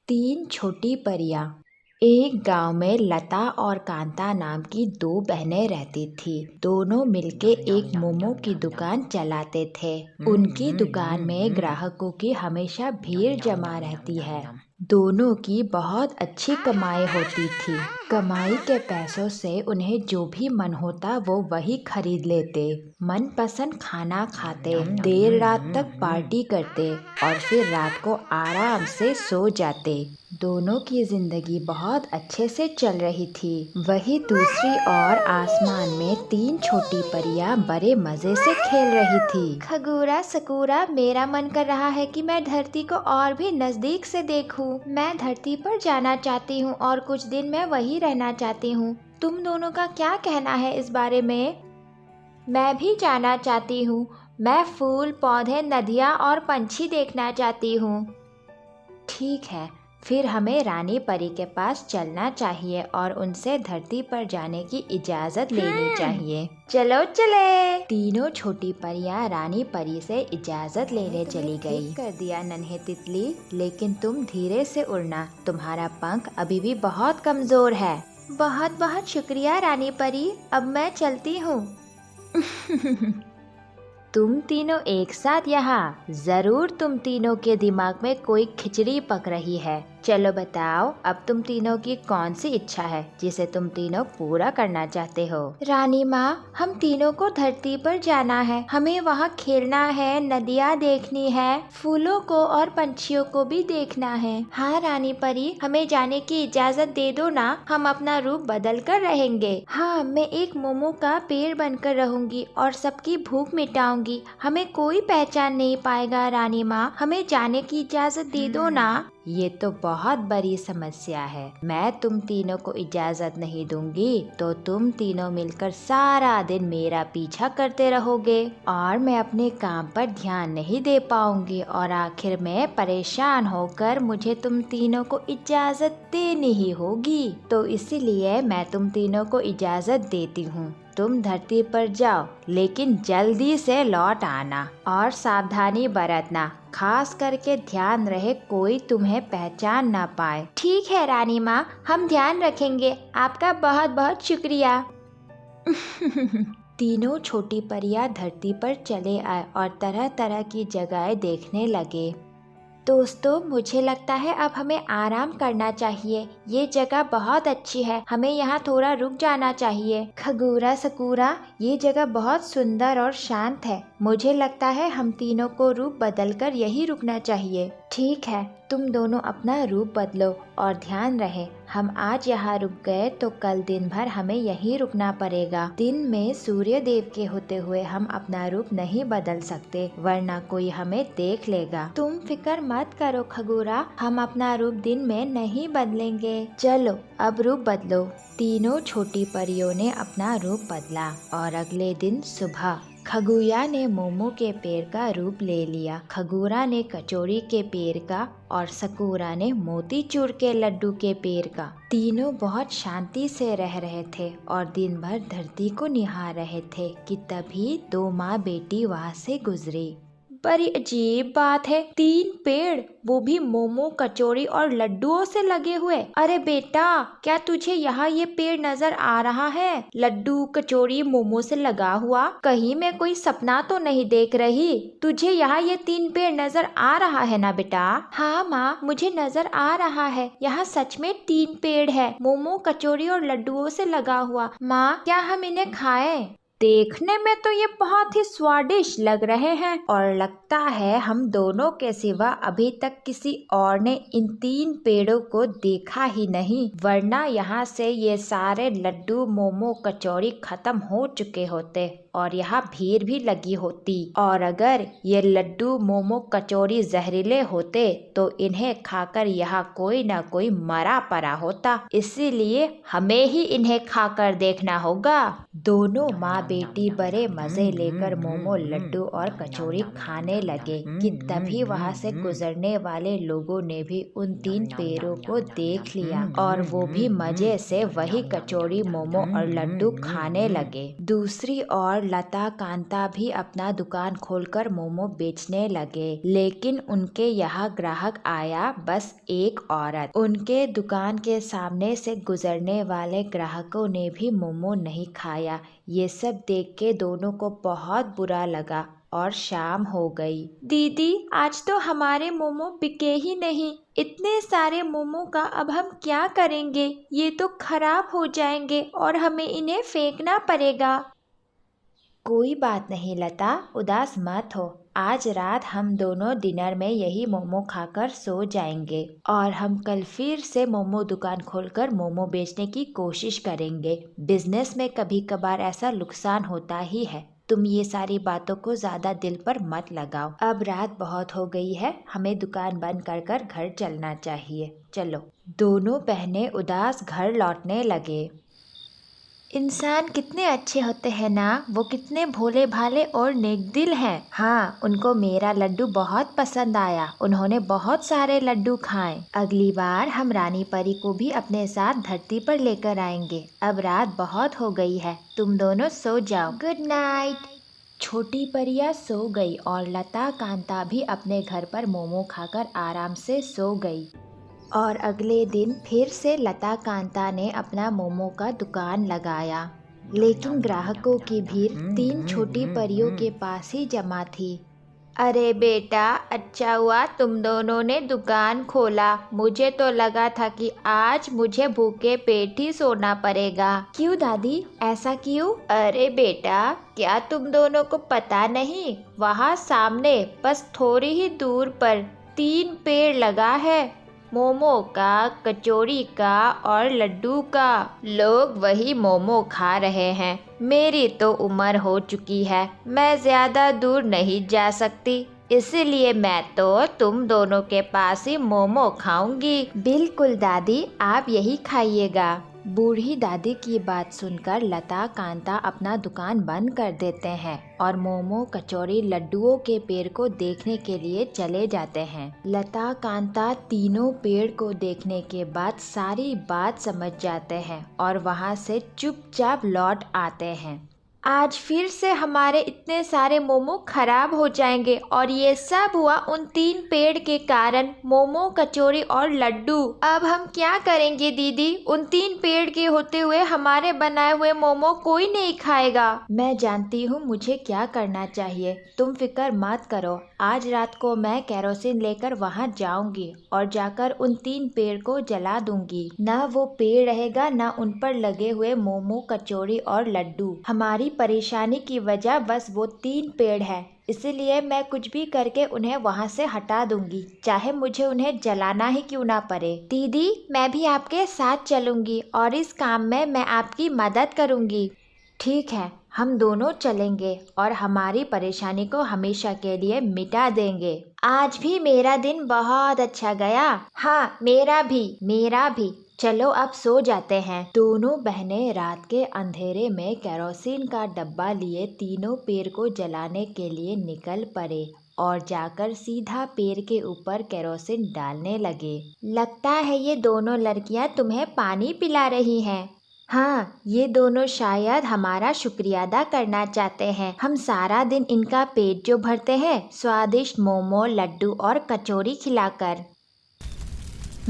तीन छोटी परियां। एक गांव में लता और कांता नाम की दो बहनें रहती थी। दोनों मिलके एक मोमो की दुकान चलाते थे। उनकी दुकान में ग्राहकों की हमेशा भीड़ जमा रहती है। दोनों की बहुत अच्छी कमाई होती थी। कमाई के पैसों से उन्हें जो भी मन होता वो वही खरीद लेते। मनपसंद खाना खाते, देर रात तक पार्टी करते और फिर रात को आराम से सो जाते। दोनों की जिंदगी बहुत अच्छे से चल रही थी। वही दूसरी ओर आसमान में तीन छोटी परियां बड़े मजे से खेल रही थी। खगूरा सकूरा, मेरा मन कर रहा है कि मैं धरती को और भी नजदीक से देखूं। मैं धरती पर जाना चाहती हूँ और कुछ दिन मैं वहीं रहना चाहती हूँ। तुम दोनों का क्या कहना है इस बारे में? मैं भी जाना चाहती हूँ। मैं फूल, पौधे, नदियाँ और पंछी देखना चाहती हूँ। ठीक है, फिर हमें रानी परी के पास चलना चाहिए और उनसे धरती पर जाने की इजाजत लेनी चाहिए। चलो चले। तीनों छोटी परियां रानी परी से इजाजत लेने चली गई। कर दिया नन्हे तितली, लेकिन तुम धीरे से उड़ना, तुम्हारा पंख अभी भी बहुत कमजोर है। बहुत बहुत शुक्रिया रानी परी, अब मैं चलती हूँ। तुम तीनों एक साथ यहाँ, जरूर तुम तीनों के दिमाग में कोई खिचड़ी पक रही है। चलो बताओ, अब तुम तीनों की कौन सी इच्छा है जिसे तुम तीनों पूरा करना चाहते हो? रानी माँ, हम तीनों को धरती पर जाना है। हमें वहाँ खेलना है, नदियाँ देखनी है, फूलों को और पंछियों को भी देखना है। हाँ रानी परी, हमें जाने की इजाजत दे दो ना, हम अपना रूप बदल कर रहेंगे। हाँ, मैं एक मोमो का पेड़ बनकर रहूंगी और सबकी भूख मिटाऊंगी। हमें कोई पहचान नहीं पाएगा रानी माँ, हमें जाने की इजाजत दे दो ना। ये तो बहुत बड़ी समस्या है। मैं तुम तीनों को इजाजत नहीं दूंगी तो तुम तीनों मिलकर सारा दिन मेरा पीछा करते रहोगे और मैं अपने काम पर ध्यान नहीं दे पाऊंगी और आखिर में परेशान होकर मुझे तुम तीनों को इजाजत देनी ही होगी। तो इसीलिए मैं तुम तीनों को इजाजत देती हूँ। तुम धरती पर जाओ, लेकिन जल्दी से लौट आना और सावधानी बरतना, खास करके ध्यान रहे कोई तुम्हें पहचान ना पाए। ठीक है रानी माँ, हम ध्यान रखेंगे। आपका बहुत बहुत शुक्रिया। तीनों छोटी परियां धरती पर चले आए और तरह तरह की जगहें देखने लगे। दोस्तों, मुझे लगता है अब हमें आराम करना चाहिए। ये जगह बहुत अच्छी है, हमें यहाँ थोड़ा रुक जाना चाहिए। खगूरा सकूरा, ये जगह बहुत सुंदर और शांत है। मुझे लगता है हम तीनों को रूप बदलकर यहीं रुकना चाहिए। ठीक है, तुम दोनों अपना रूप बदलो और ध्यान रहे, हम आज यहाँ रुक गए तो कल दिन भर हमें यहीं रुकना पड़ेगा। दिन में सूर्य देव के होते हुए हम अपना रूप नहीं बदल सकते, वरना कोई हमें देख लेगा। तुम फिक्र मत करो खगूरा, हम अपना रूप दिन में नहीं बदलेंगे। चलो अब रूप बदलो। तीनों छोटी परियों ने अपना रूप बदला और अगले दिन सुबह खगूया ने मोमो के पेड़ का रूप ले लिया, खगूरा ने कचौड़ी के पेड़ का और सकूरा ने मोतीचूर के लड्डू के पेड़ का। तीनों बहुत शांति से रह रहे थे और दिन भर धरती को निहार रहे थे कि तभी दो माँ बेटी वहाँ से गुजरी। बड़ी अजीब बात है, तीन पेड़, वो भी मोमो, कचौड़ी और लड्डुओं से लगे हुए। अरे बेटा, क्या तुझे यहाँ ये पेड़ नजर आ रहा है? लड्डू, कचौड़ी, मोमो से लगा हुआ? कहीं मैं कोई सपना तो नहीं देख रही? तुझे यहाँ ये तीन पेड़ नजर आ रहा है ना बेटा? हाँ माँ, मुझे नजर आ रहा है, यहाँ सच में तीन पेड़ है, मोमो, कचौड़ी और लड्डुओं से लगा हुआ। माँ, क्या हम इन्हें खाएं? देखने में तो ये बहुत ही स्वादिष्ट लग रहे हैं और लगता है हम दोनों के सिवा अभी तक किसी और ने इन तीन पेड़ों को देखा ही नहीं, वरना यहाँ से ये सारे लड्डू, मोमो, कचौड़ी खत्म हो चुके होते और यहाँ भीड़ भी लगी होती। और अगर ये लड्डू, मोमो, कचौड़ी जहरीले होते तो इन्हें खाकर यहाँ कोई ना कोई मरा पड़ा होता, इसीलिए हमें ही इन्हें खाकर देखना होगा। दोनों माँ बेटी बड़े मजे लेकर मोमो, लड्डू और कचौड़ी खाने लगे कि तभी वहाँ से गुजरने वाले लोगों ने भी उन तीन पेड़ों को देख लिया और वो भी मजे से वही कचौड़ी, मोमो और लड्डू खाने लगे। दूसरी ओर लता कांता भी अपना दुकान खोलकर मोमो बेचने लगे। लेकिन उनके यहाँ ग्राहक आया बस एक औरत। उनके दुकान के सामने से गुजरने वाले ग्राहकों ने भी मोमो नहीं खाया। ये सब देख के दोनों को बहुत बुरा लगा और शाम हो गई। दीदी, आज तो हमारे मोमो बिके ही नहीं। इतने सारे मोमो का अब हम क्या करेंगे? ये तो खराब हो जाएंगे और हमें इन्हें फेंकना पड़ेगा। कोई बात नहीं लता, उदास मत हो। आज रात हम दोनों डिनर में यही मोमो खाकर सो जाएंगे और हम कल फिर से मोमो दुकान खोलकर मोमो बेचने की कोशिश करेंगे। बिजनेस में कभी कभार ऐसा नुकसान होता ही है। तुम ये सारी बातों को ज्यादा दिल पर मत लगाओ। अब रात बहुत हो गई है, हमें दुकान बंद कर कर घर चलना चाहिए। चलो। दोनों बहनें उदास घर लौटने लगे। इंसान कितने अच्छे होते हैं ना, वो कितने भोले भाले और नेकदिल हैं। हाँ, उनको मेरा लड्डू बहुत पसंद आया। उन्होंने बहुत सारे लड्डू खाए। अगली बार हम रानी परी को भी अपने साथ धरती पर लेकर आएंगे। अब रात बहुत हो गई है, तुम दोनों सो जाओ। Good night. छोटी परियां सो गई और लता कांता भी अपने घर पर मोमो खाकर आराम से सो गई। और अगले दिन फिर से लता कांता ने अपना मोमो का दुकान लगाया। लेकिन ग्राहकों की भीड़ 3 छोटी परियों के पास ही जमा थी। अरे बेटा, अच्छा हुआ तुम दोनों ने दुकान खोला। मुझे तो लगा था कि आज मुझे भूखे पेट ही सोना पड़ेगा। क्यों दादी, ऐसा क्यों? अरे बेटा, क्या तुम दोनों को पता नहीं, वहाँ सामने बस थोड़ी ही दूर पर 3 पेड़ लगा है, मोमो का, कचौड़ी का और लड्डू का। लोग वही मोमो खा रहे हैं। मेरी तो उम्र हो चुकी है, मैं ज्यादा दूर नहीं जा सकती, इसलिए मैं तो तुम दोनों के पास ही मोमो खाऊंगी। बिल्कुल दादी, आप यही खाइएगा। बूढ़ी दादी की बात सुनकर लता कांता अपना दुकान बंद कर देते हैं और मोमो, कचौड़ी, लड्डुओं के पेड़ को देखने के लिए चले जाते हैं। लता कांता तीनों पेड़ को देखने के बाद सारी बात समझ जाते हैं और वहाँ से चुपचाप लौट आते हैं। आज फिर से हमारे इतने सारे मोमो खराब हो जाएंगे और ये सब हुआ उन 3 पेड़ के कारण, मोमो, कचौड़ी और लड्डू। अब हम क्या करेंगे दीदी? उन 3 पेड़ के होते हुए हमारे बनाए हुए मोमो कोई नहीं खाएगा। मैं जानती हूँ मुझे क्या करना चाहिए, तुम फिक्र मत करो। आज रात को मैं केरोसिन लेकर वहाँ जाऊंगी और जाकर उन 3 पेड़ को जला दूंगी। न वो पेड़ रहेगा, न उन पर लगे हुए मोमो, कचौड़ी और लड्डू। हमारी परेशानी की वजह बस वो 3 पेड़ है, इसलिए मैं कुछ भी करके उन्हें वहाँ से हटा दूंगी, चाहे मुझे उन्हें जलाना ही क्यों ना पड़े। दीदी, मैं भी आपके साथ चलूंगी और इस काम में मैं आपकी मदद करूंगी। ठीक है, हम दोनों चलेंगे और हमारी परेशानी को हमेशा के लिए मिटा देंगे। आज भी मेरा दिन बहुत अच्छा गया। हाँ, मेरा भी। चलो अब सो जाते हैं। दोनों बहनें रात के अंधेरे में केरोसिन का डब्बा लिए तीनों पेड़ को जलाने के लिए निकल पड़े और जाकर सीधा पेड़ के ऊपर केरोसिन डालने लगे। लगता है ये दोनों लड़कियां तुम्हें पानी पिला रही हैं। हाँ, ये दोनों शायद हमारा शुक्रिया अदा करना चाहते हैं। हम सारा दिन इनका पेट जो भरते हैं स्वादिष्ट मोमो, लड्डू और कचौड़ी खिलाकर।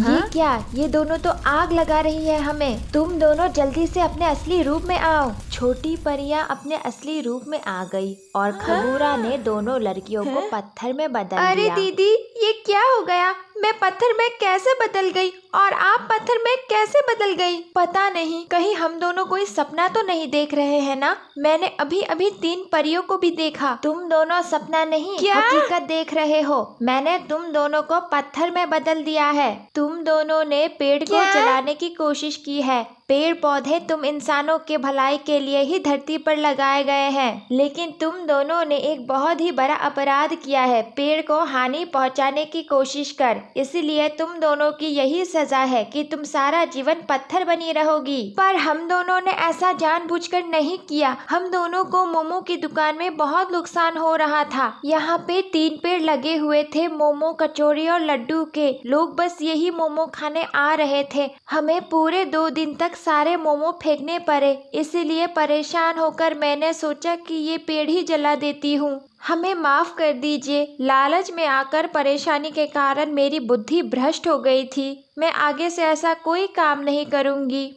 ये क्या? ये दोनों तो आग लगा रही है हमें। तुम दोनों जल्दी से अपने असली रूप में आओ। छोटी परियां अपने असली रूप में आ गई और खगूरा ने दोनों लड़कियों को पत्थर में बदल दिया। अरे दीदी, ये क्या हो गया? मैं पत्थर में कैसे बदल गई और आप पत्थर में कैसे बदल गई? पता नहीं, कहीं हम दोनों कोई सपना तो नहीं देख रहे हैं ना? मैंने अभी अभी 3 परियों को भी देखा। तुम दोनों सपना नहीं, हकीकत देख रहे हो। मैंने तुम दोनों को पत्थर में बदल दिया है। तुम दोनों ने पेड़ को जलाने की कोशिश की है। पेड़ पौधे तुम इंसानों के भलाई के लिए ही धरती पर लगाए गए हैं, लेकिन तुम दोनों ने एक बहुत ही बड़ा अपराध किया है। पेड़ को हानि पहुंचाने की कोशिश कर इसलिए तुम दोनों की यही सजा है कि तुम सारा जीवन पत्थर बनी रहोगी। पर हम दोनों ने ऐसा जानबूझकर नहीं किया। हम दोनों को मोमो की दुकान में बहुत नुकसान हो रहा था। यहाँ पे 3 पेड़ लगे हुए थे मोमो, कचौड़ी और लड्डू के। लोग बस यही मोमो खाने आ रहे थे। हमें पूरे 2 दिन तक सारे मोमो फेंकने पड़े। इसीलिए परेशान होकर मैंने सोचा कि ये पेड़ ही जला देती हूँ। हमें माफ कर दीजिए। लालच में आकर परेशानी के कारण मेरी बुद्धि भ्रष्ट हो गई थी। मैं आगे से ऐसा कोई काम नहीं करूँगी।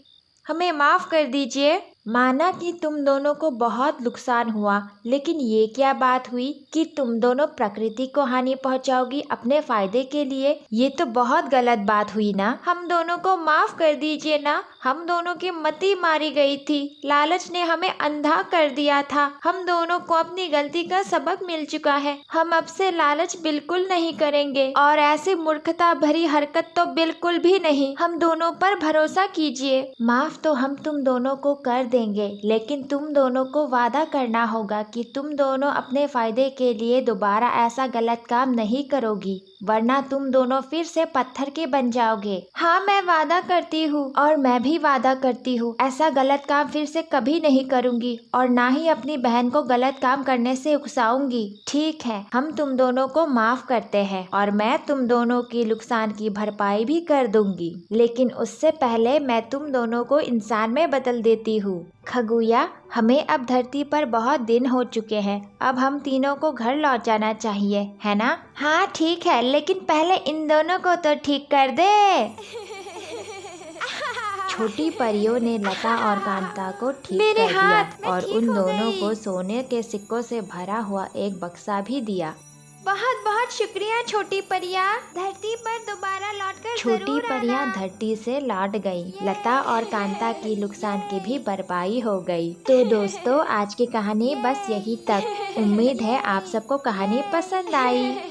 हमें माफ कर दीजिए। माना कि तुम दोनों को बहुत नुकसान हुआ, लेकिन ये क्या बात हुई कि तुम दोनों प्रकृति को हानि पहुंचाओगी अपने फायदे के लिए? ये तो बहुत गलत बात हुई ना। हम दोनों को माफ कर दीजिए ना। हम दोनों की मति मारी गई थी। लालच ने हमें अंधा कर दिया था। हम दोनों को अपनी गलती का सबक मिल चुका है। हम अब से लालच बिल्कुल नहीं करेंगे और ऐसी मूर्खता भरी हरकत तो बिल्कुल भी नहीं। हम दोनों पर भरोसा कीजिए। माफ तो हम तुम दोनों को कर देंगे, लेकिन तुम दोनों को वादा करना होगा कि तुम दोनों अपने फायदे के लिए दोबारा ऐसा गलत काम नहीं करोगी, वरना तुम दोनों फिर से पत्थर के बन जाओगे। हाँ, मैं वादा करती हूँ। और मैं भी वादा करती हूँ ऐसा गलत काम फिर से कभी नहीं करूँगी और ना ही अपनी बहन को गलत काम करने से उकसाऊंगी। ठीक है, हम तुम दोनों को माफ करते हैं और मैं तुम दोनों की नुकसान की भरपाई भी कर दूंगी, लेकिन उससे पहले मैं तुम दोनों को इंसान में बदल देती हूँ। खगुया, हमें अब धरती पर बहुत दिन हो चुके हैं। अब हम तीनों को घर लौट जाना चाहिए, है ना? हाँ ठीक है, लेकिन पहले इन दोनों को तो ठीक कर दे। छोटी परियों ने लता और कांता को ठीक कर दिया और उन दोनों को सोने के सिक्कों से भरा हुआ एक बक्सा भी दिया। बहुत बहुत शुक्रिया छोटी परियां। धरती पर दोबारा लौटकर छोटी परियां धरती से लौट गई। लता और कांता की नुकसान की भी भरपाई हो गई। तो दोस्तों, आज की कहानी बस यही तक। उम्मीद है आप सबको कहानी पसंद आई।